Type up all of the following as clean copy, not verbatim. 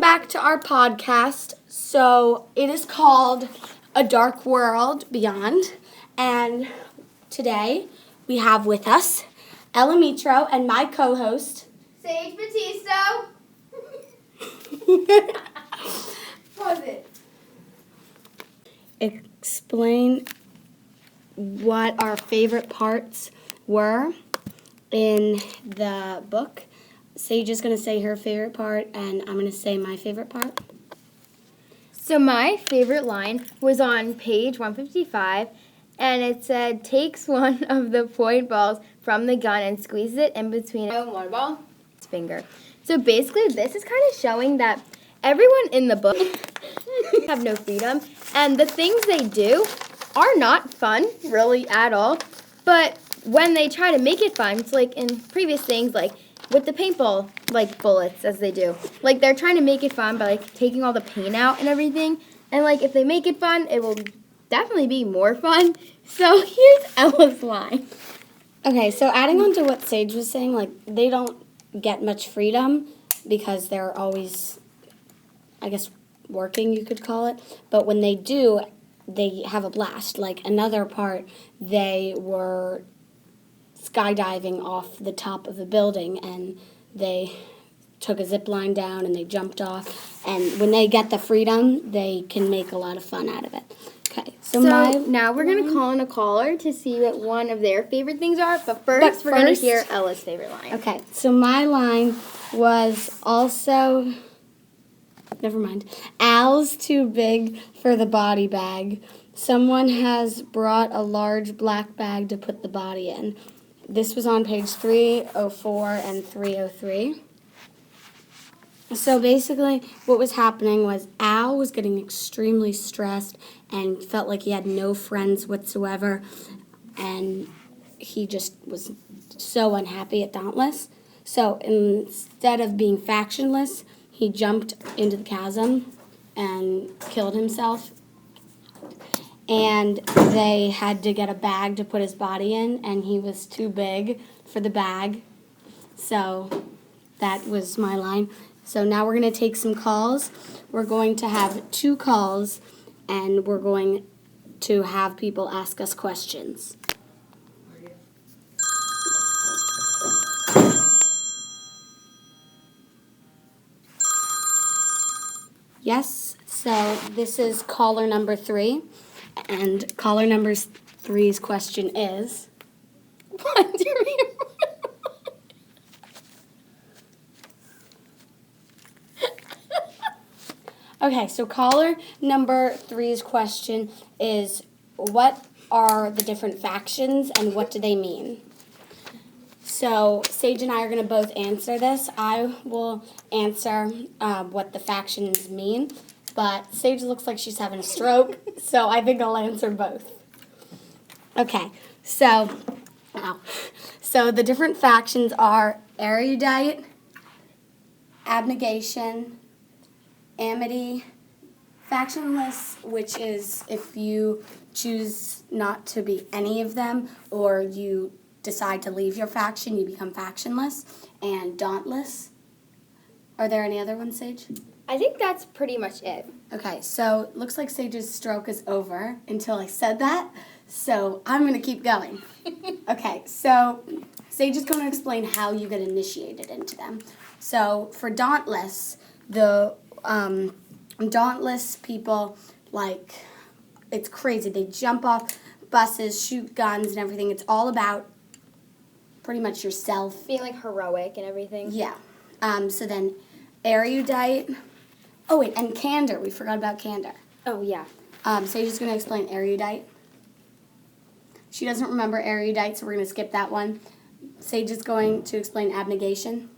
back to our podcast. So it is called A Dark World Beyond. And today we have with us Ella Mitro and my co-host, Sage Batisto. Pause it. Explain what our favorite parts were in the book. Sage is going to say her favorite part, and I'm going to say my favorite part. So my favorite line was on page 155, and it said, takes one of the point balls from the gun and squeezes it in between one ball, its finger. So basically, this is kind of showing that everyone in the book have no freedom, and the things they do are not fun, really, at all. But when they try to make it fun, it's like in previous things, like with the paintball, like bullets, as they do. Like, they're trying to make it fun by, like, taking all the paint out and everything. And, like, if they make it fun, it will definitely be more fun. So, here's Ella's line. Okay, so adding on to what Sage was saying, like, they don't get much freedom because they're always, I guess, working, you could call it. But when they do, they have a blast. Like, another part, they were skydiving off the top of a building, and they took a zip line down and they jumped off, and when they get the freedom, they can make a lot of fun out of it. Okay, so now we're going to call in a caller to see what one of their favorite things are, but first we're going to hear Ella's favorite line. Okay, so my line was also, never mind, Al's too big for the body bag. Someone has brought a large black bag to put the body in. This was on page 304 and 303. So basically what was happening was Al was getting extremely stressed and felt like he had no friends whatsoever, and he just was so unhappy at Dauntless. So instead of being factionless, he jumped into the chasm and killed himself. And they had to get a bag to put his body in, and he was too big for the bag. So that was my line. So now we're going to take some calls. We're going to have 2 calls, and we're going to have people ask us questions. Yes, so this is caller number 3. And caller number 3's question is, What do you okay, so caller number 3's question is, what are the different factions and what do they mean? So Sage and I are going to both answer this. I will answer what the factions mean, but Sage looks like she's having a stroke, so I think I'll answer both. Okay, so the different factions are erudite, abnegation, amity, factionless, which is if you choose not to be any of them or you decide to leave your faction, you become factionless, and dauntless. Are there any other ones, Sage? I think that's pretty much it. Okay, so it looks like Sage's stroke is over until I said that, so I'm going to keep going. Okay, so Sage is going to explain how you get initiated into them. So for Dauntless, the Dauntless people, like, it's crazy. They jump off buses, shoot guns and everything. It's all about pretty much yourself. Being, like, heroic and everything. Yeah. So then erudite. Oh, wait, and candor. We forgot about candor. Oh, yeah. Sage is going to explain erudite. She doesn't remember erudite, so we're going to skip that one. Sage is going to explain abnegation.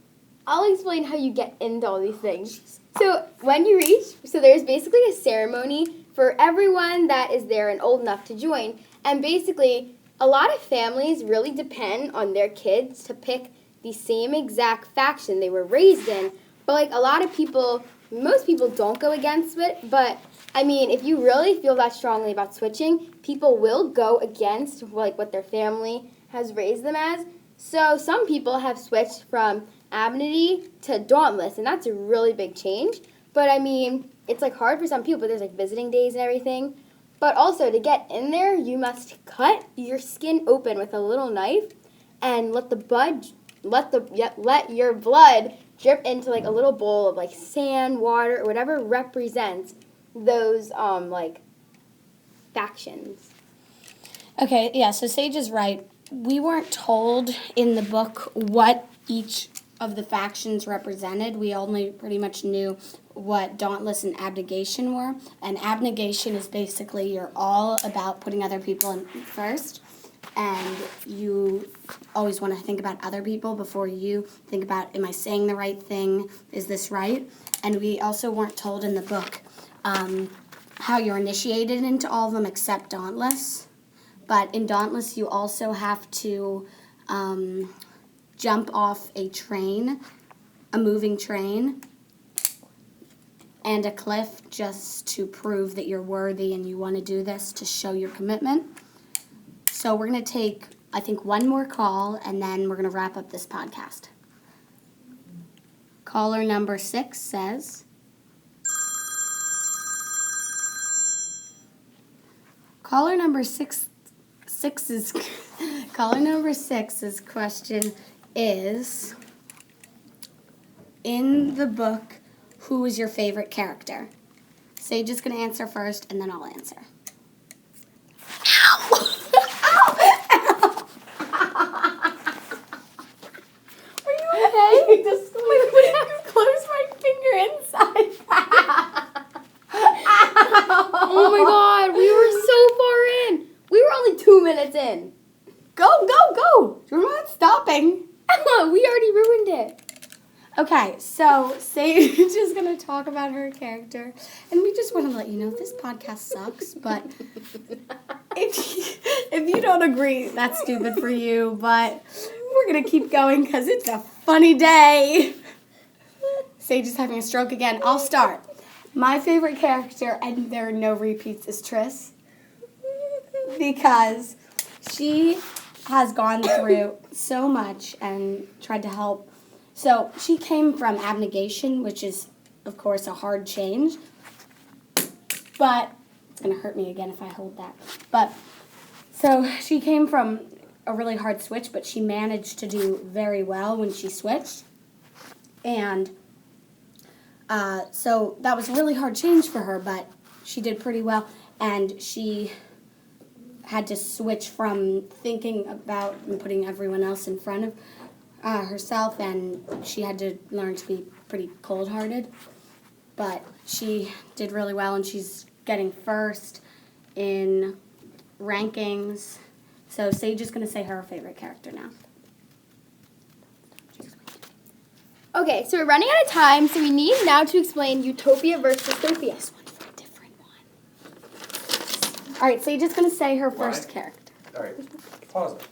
I'll explain how you get into all these things. So when you reach, so there's basically a ceremony for everyone that is there and old enough to join. And basically, a lot of families really depend on their kids to pick the same exact faction they were raised in. But, like, a lot of people, most people don't go against it. But, I mean, if you really feel that strongly about switching, people will go against, like, what their family has raised them as. So some people have switched from Amity to Dauntless, and that's a really big change. But I mean, it's like hard for some people. There's like visiting days and everything. But also to get in there, you must cut your skin open with a little knife and let your blood drip into like a little bowl of like sand, water, or whatever represents those like factions. Okay, yeah, so Sage is right. We weren't told in the book what each of the factions represented. We only pretty much knew what Dauntless and Abnegation were. And Abnegation is basically you're all about putting other people in first. And you always want to think about other people before you think about, am I saying the right thing? Is this right? And we also weren't told in the book how you're initiated into all of them except Dauntless. But in Dauntless, you also have to jump off a train, a moving train, and a cliff just to prove that you're worthy and you want to do this to show your commitment. So we're going to take, I think, one more call, and then we're going to wrap up this podcast. Caller number 6 says... Caller number six's question is, in the book, who is your favorite character? Sage is going to answer first, and then I'll answer. Ow! Are you okay? Just close my finger inside. Oh my God, we were so far in. We were only 2 minutes in. Go. We're not stopping. Emma, we already ruined it. Okay, so Sage is going to talk about her character. And we just want to let you know this podcast sucks, but if you don't agree, that's stupid for you. But we're going to keep going because it's a funny day. Sage is having a stroke again. I'll start. My favorite character, and there are no repeats, is Triss. Because she has gone through so much and tried to help. So she came from Abnegation, which is, of course, a hard change. But it's going to hurt me again if I hold that. But so she came from a really hard switch, but she managed to do very well when she switched. And so that was a really hard change for her, but she did pretty well. And she had to switch from thinking about and putting everyone else in front of herself, and she had to learn to be pretty cold-hearted. But she did really well, and she's getting first in rankings. So Sage is going to say her favorite character now. Okay, so we're running out of time, so we need now to explain Utopia versus Dystopia. This one's for a different one. All right, Sage is going to say her first character. All right, pause it.